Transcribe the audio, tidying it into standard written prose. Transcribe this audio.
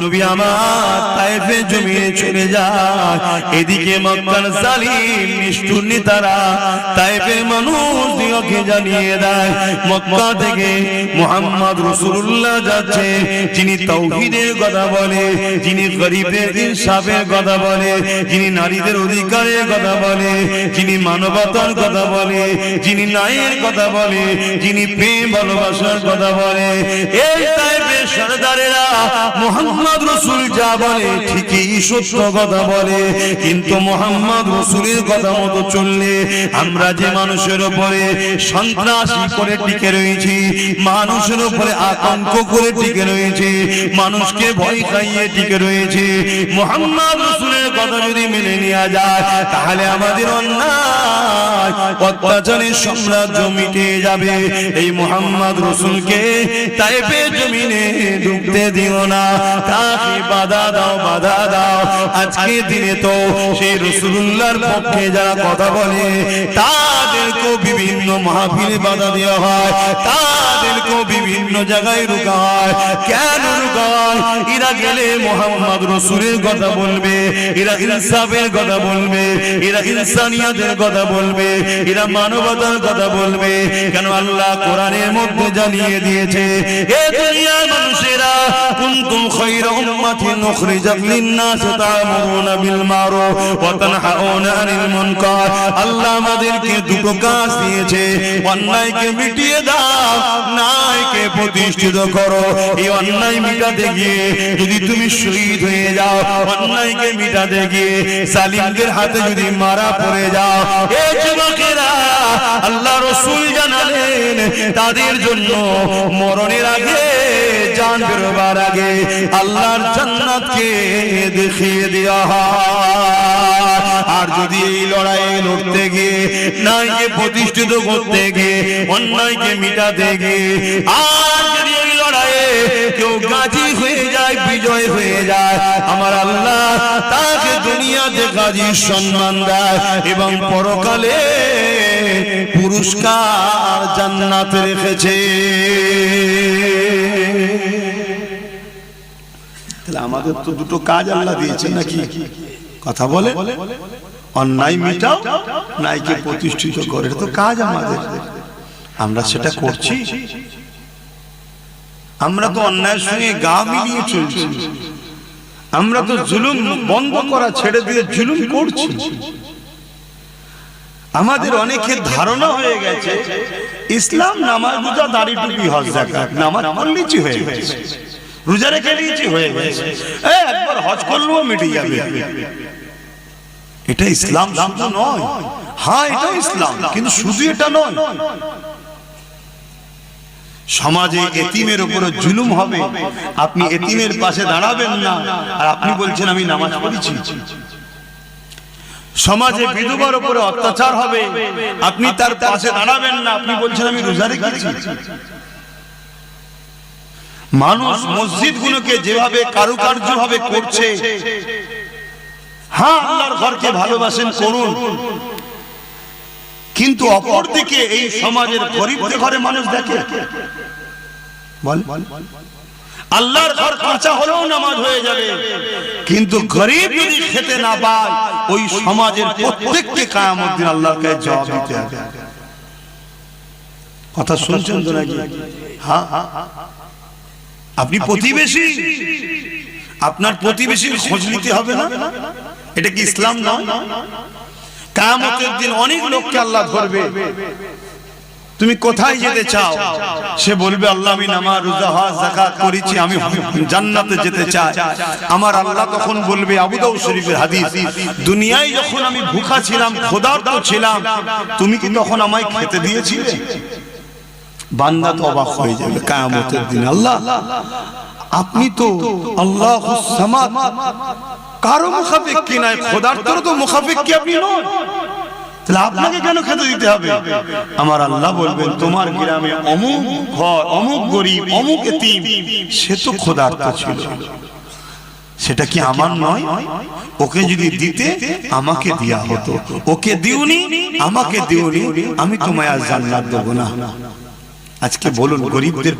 নবী আমার তায়েফে জমিনে চলে যায়, এদিকে মক্কার জালিম নিষ্ঠুর নেতারা তায়েফের মানুষদিগকে জানিয়ে দেয় মক্কা থেকে মুহাম্মদ রাসূলুল্লাহ যাচ্ছে, যিনি তাওহীদের কথা বলে, যিনি গরিবদের ইনসাফের কথা বলে, যিনি নারীদের অধিকারের কথা বলে, যিনি মানবতার কথা বলে, যিনি ন্যায়ের কথা বলে, যিনি প্রেম ভালোবাসার কথা বলে। এই তায়েফের সরদারেরা মুহাম্মদ রাসূল যা বলে ঠিকই সত্য কথা বলে, কিন্তু মুহাম্মদ রাসূলের কথা মতো চললে আমরা যে মানুষের উপরে সন্ত্রাসী করে টিকে রয়েছি, মানুষের উপরে আতঙ্ক করে টিকে রয়েছি, মানুষকে ভয় খাইয়ে টিকে রয়েছি, মুহাম্মদ রাসূলের কথা যদি মেনে নেওয়া যায় তাহলে আমাদের অন্যায় অত্যাচারের সাম্রাজ্য মিটে যাবে। এই মুহাম্মদ রাসূলকে তায়েফের জমিনে ঢুকতে দিও না, তাকে বাধা দাও, বাধা দাও। আজকে দিনে তো সেই রাসূলুল্লাহর পক্ষে যারা কথা বলে তাদেরকে বিভিন্ন মাহফিলে বাধা দেওয়া হয়, তাদেরকে বিভিন্ন জায়গায় রোকা হয়। কেন রোকা হয়? এরা গেলে মুহাম্মদ রাসূলের কথা বলবে, এরা ইনসাফের কথা বলবে, এরা ইনসানিয়তের কথা বলবে, এরা মানবতার কথা বলবে। কেন? আল্লাহ কোরআনের মধ্যে জানিয়ে দিয়েছে, এ দুনিয়ার মানুষেরা কুনতুম খায়রা উম্মাতিন উখরিজাত লিন-নাস তা'মুরুনা বিল মারুফ ওয়া তানহাউনা আনিল মুনকার। আল্লাহ আমাদেরকে দুটো কাজ দিয়েছে, অন্যায়কে মিটিয়ে দাও, ন্যায়কে প্রতিষ্ঠিত করো। এই অন্যায় মিটাতে গিয়ে যদি তুমি শহীদ হয়ে যাও, অন্যায়কে মিটাতে গিয়ে জালিমদের হাতে যদি মারা পড়ে যাও, এই যুবকেরা আল্লাহ রাসূল জানালেন তাদের জন্য মরণের আগে, জান বেরোবার আগে আল্লাহর জান্নাতকে দেখিয়ে দেওয়া হয়। আর যদি এই লড়াইয়ে লড়তে গিয়ে, ন্যায়কে প্রতিষ্ঠিত করতে গিয়ে, অন্যায়কে মিটাতে গিয়ে আর যদি এই লড়াইয়ে কেউ গাজী হয়ে যায়, বিজয় হয়ে যায়, আমার আল্লাহ তাকে দুনিয়াতে গাজীর সম্মান দেয় এবং পরকালে পুরস্কার জান্নাতে রেখেছে। তাহলে আমাদের তো দুটো কাজ আল্লাহ দিয়েছে নাকি? কথা বলে, অন্যায় মিটাও, ন্যায়কে প্রতিষ্ঠিত করে, তো কাজ আমাদের। আমরা সেটা করছি? আমরা তো অন্যায়ের সঙ্গে গা মিলিয়ে চলছি, আমরা তো জুলুম বন্ধ করা ছেড়ে দিয়ে জুলুম করছি। আমাদের অনেকের ধারণা হয়ে গেছে ইসলাম নামাজ, রোজা, দাড়ি, টুপি, হজ, যাকাত, নামাজ পড়লেই হয়ে গেছে, রোজা রেখে নিয়েছি হয়ে গেছে, একবার হজ করলেও মিটে যাবে। এটা ইসলাম শুধু নয়, হ্যাঁ এটা ইসলাম, কিন্তু শুধু এটা নয়। সমাজে এতিমের উপরে জুলুম হবে, আপনি এতিমের পাশে দাঁড়াবেন না, আর আপনি বলছেন আমি নামাজ পড়েছি। সমাজে বিধবার উপরে অত্যাচার হবে, আপনি তার পাশে দাঁড়াবেন না, আপনি বলছেন আমি রোজা রেখেছি। মানুষ মসজিদগুলোকে যেভাবে কারুকার্য ভাবে করছে, হ্যাঁ আল্লাহর ঘরকে ভালোবাসেন, করুন, কিন্তু অপরদিকে এই সমাজের গরিবদের ঘরে মানুষ দেখে, বল আল্লাহর ঘর কাঁচা হলেও নামাজ হয়ে যাবে, কিন্তু গরিব যদি খেতে না পায়, ওই সমাজের প্রত্যেককে কিয়ামত দিন আল্লাহর কাছে জবাব দিতে হবে। কথা শুনছেন তো নাকি? হ্যাঁ, আপনি প্রতিবেশী, আপনার প্রতিবেশীর খোঁজ নিতে হবে না? এটা কি ইসলাম নয়? কিয়ামতের দিন অনেক লোককে আল্লাহ ধরবে, তুমি কোথায় যেতে চাও? সে বলবে আল্লাহ আমি নামাজ, রোজা, হজ, যাকাত করেছি, আমি জান্নাতে যেতে চাই। আমার আল্লাহ তখন বলবে, আবু দাউদ শরীফের হাদিস, দুনিয়ায় যখন আমি ভুখা ছিলাম, ক্ষুধার্ত ছিলাম, তুমি কি তখন আমায় খেতে দিয়েছিলে? বান্দা তো অবাক হয়ে যাবে কিয়ামতের দিন, আল্লাহ আপনি তো আল্লাহুস সামাদ, কারো মুখাপেক কি নাই, খোদার তো মুখাপেক কি আপনি নন, তাহলে আপনাকে কেন খেতে দিতে হবে? আমার আল্লাহ বলবেন, তোমার গ্রামে অমুক ঘর, অমুক গরিব, অমুক এতিম, সে তো খোদার্ত ছিল, সেটা কি আমার নয়? ওকে যদি দিতে আমাকে দেয়া হতো, ওকে দিওনি, আমাকে দিওনি, আমি তোমায় আজ জান্নাত দেব না। আজকে বলুন গরিবদের